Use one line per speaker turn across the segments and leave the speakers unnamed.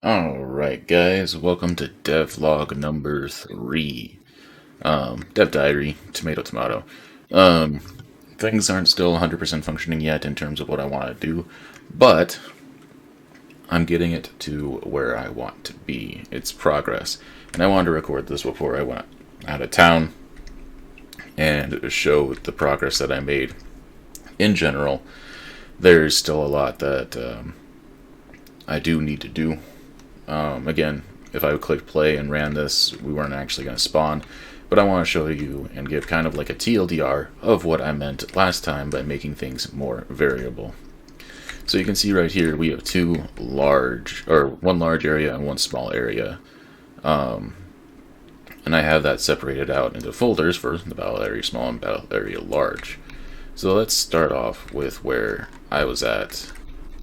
Alright guys, welcome to devlog number 3. Dev diary, tomato tomato. Um, Things aren't still 100% functioning yet in terms of what I want to do, but I'm getting it to where I want to be. It's progress. And I wanted to record this before I went out of town and show the progress that I made. In general, there's still a lot that I do need to do. Again, if I clicked play and ran this, we weren't actually going to spawn, but I want to show you and give kind of like a TLDR of what I meant last time by making things more variable. So you can see right here we have one large area and one small area, and I have that separated out into folders for the battle area small and battle area large. So let's start off with where I was at,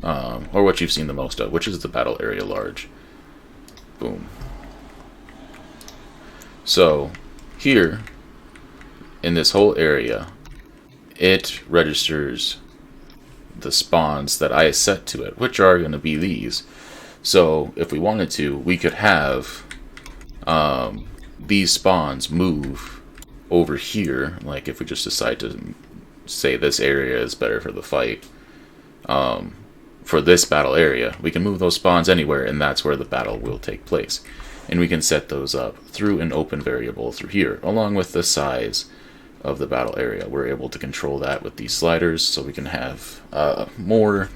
or what you've seen the most of, which is the battle area large. Boom. So here in this whole area, it registers the spawns that I set to it, which are going to be these. So if we wanted to, we could have these spawns move over here. Like if we just decide to say this area is better for the fight, for this battle area, we can move those spawns anywhere, and that's where the battle will take place. And we can set those up through an open variable through here, along with the size of the battle area. We're able to control that with these sliders, so we can have more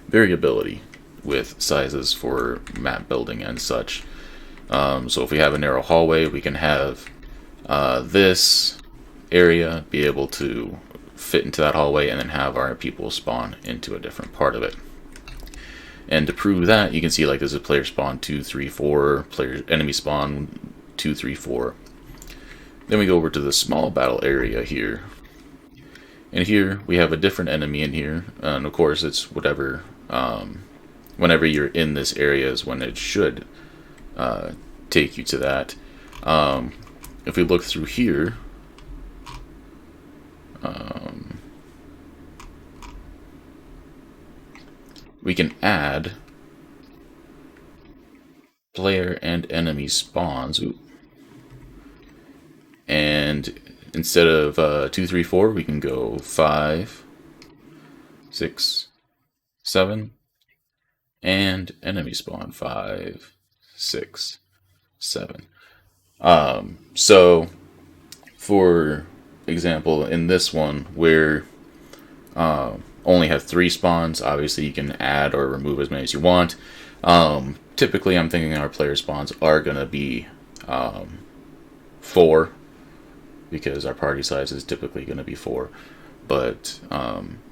variability with sizes for map building and such. So if we have a narrow hallway, we can have this area be able to fit into that hallway and then have our people spawn into a different part of it. And to prove that, you can see like there's a player spawn 2, 3, 4, player enemy spawn 2, 3, 4. Then we go over to the small battle area here. And here we have a different enemy in here. And of course it's whatever, whenever you're in this area is when it should take you to that. If we look through here, we can add player and enemy spawns. Ooh. And instead of 2, 3, 4, we can go 5, 6, 7, and enemy spawn 5, 6, 7. So, for example, in this one, where only have 3 spawns, obviously you can add or remove as many as you want. Typically, I'm thinking our player spawns are going to be 4, because our party size is typically going to be 4. But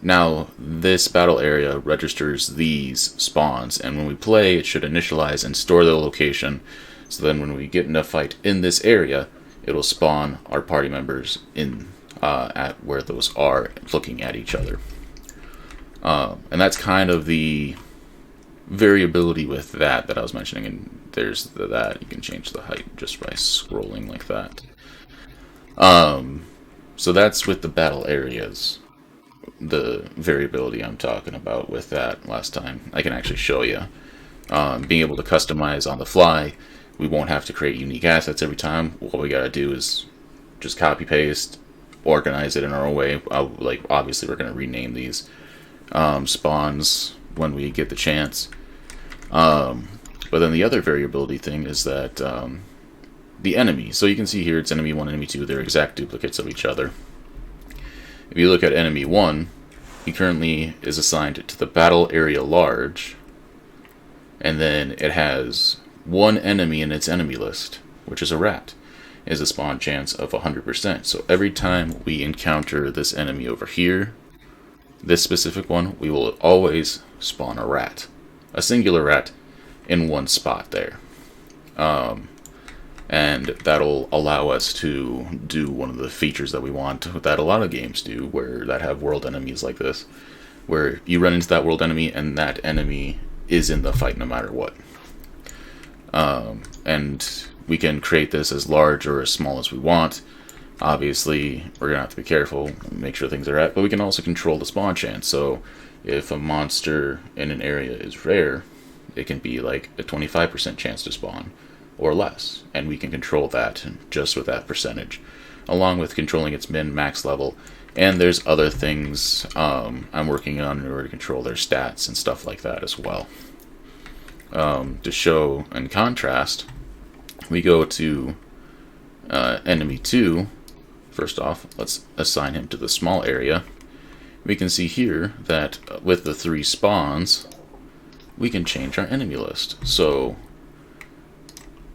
now this battle area registers these spawns, and when we play, it should initialize and store the location. So then when we get in a fight in this area, it'll spawn our party members in at where those are, looking at each other. And that's kind of the variability with that I was mentioning. And there's that you can change the height just by scrolling like that. So that's with the battle areas, the variability I'm talking about with that last time. I can actually show you. Being able to customize on the fly, we won't have to create unique assets every time. What we gotta do is just copy paste, organize it in our own way. Like obviously we're gonna rename these spawns when we get the chance. But then the other variability thing is that the enemy. So you can see here it's enemy 1, enemy 2. They're exact duplicates of each other. If you look at enemy 1, he currently is assigned to the battle area large, and then it has one enemy in its enemy list, which is a rat. It has a spawn chance of 100%. So every time we encounter this enemy over here, this specific one, we will always spawn a rat. A singular rat in one spot there. And that'll allow us to do one of the features that we want that a lot of games do, where that have world enemies like this, where you run into that world enemy and that enemy is in the fight no matter what. And we can create this as large or as small as we want. Obviously, we're going to have to be careful, make sure things are right, but we can also control the spawn chance. So if a monster in an area is rare, it can be like a 25% chance to spawn or less, and we can control that just with that percentage, along with controlling its min-max level. And there's other things I'm working on in order to control their stats and stuff like that as well. To show in contrast, we go to enemy 2. First off, let's assign him to the small area. We can see here that with the 3 spawns, we can change our enemy list. So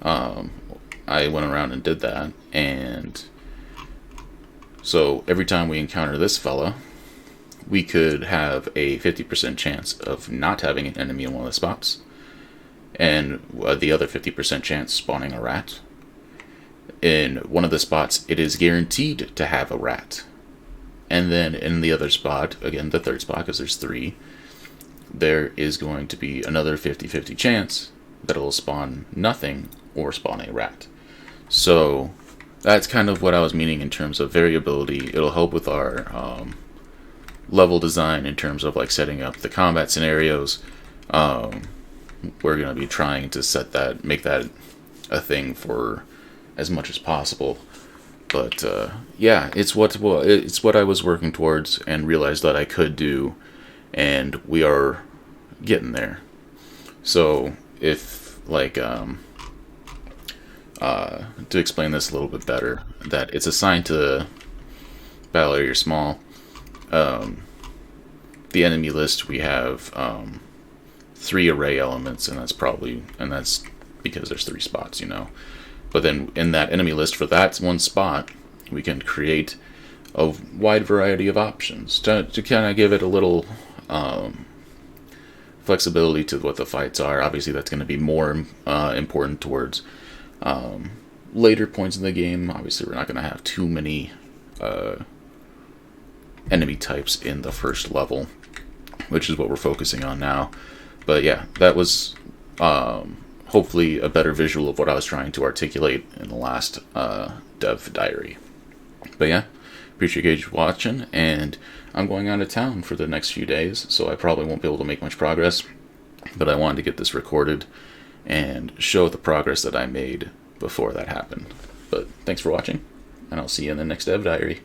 I went around and did that, and so every time we encounter this fella, we could have a 50% chance of not having an enemy in one of the spots, and the other 50% chance spawning a rat. In one of the spots, it is guaranteed to have a rat. And then in the other spot, again, the third spot, because there's 3, there is going to be another 50-50 chance that it will spawn nothing or spawn a rat. So that's kind of what I was meaning in terms of variability. It'll help with our level design in terms of like setting up the combat scenarios. We're going to be trying to set that, make that a thing for as much as possible. But yeah, it's what I was working towards and realized that I could do, and we are getting there. So if like to explain this a little bit better, that it's assigned to battle area small. The enemy list, we have 3 array elements, and that's because there's 3 spots, you know. But then in that enemy list for that one spot, we can create a wide variety of options to kind of give it a little flexibility to what the fights are. Obviously, that's going to be more important towards later points in the game. Obviously, we're not going to have too many enemy types in the first level, which is what we're focusing on now. But yeah, that was hopefully a better visual of what I was trying to articulate in the last dev diary. But yeah, appreciate you guys watching, and I'm going out of town for the next few days, so I probably won't be able to make much progress, but I wanted to get this recorded and show the progress that I made before that happened. But thanks for watching, and I'll see you in the next dev diary.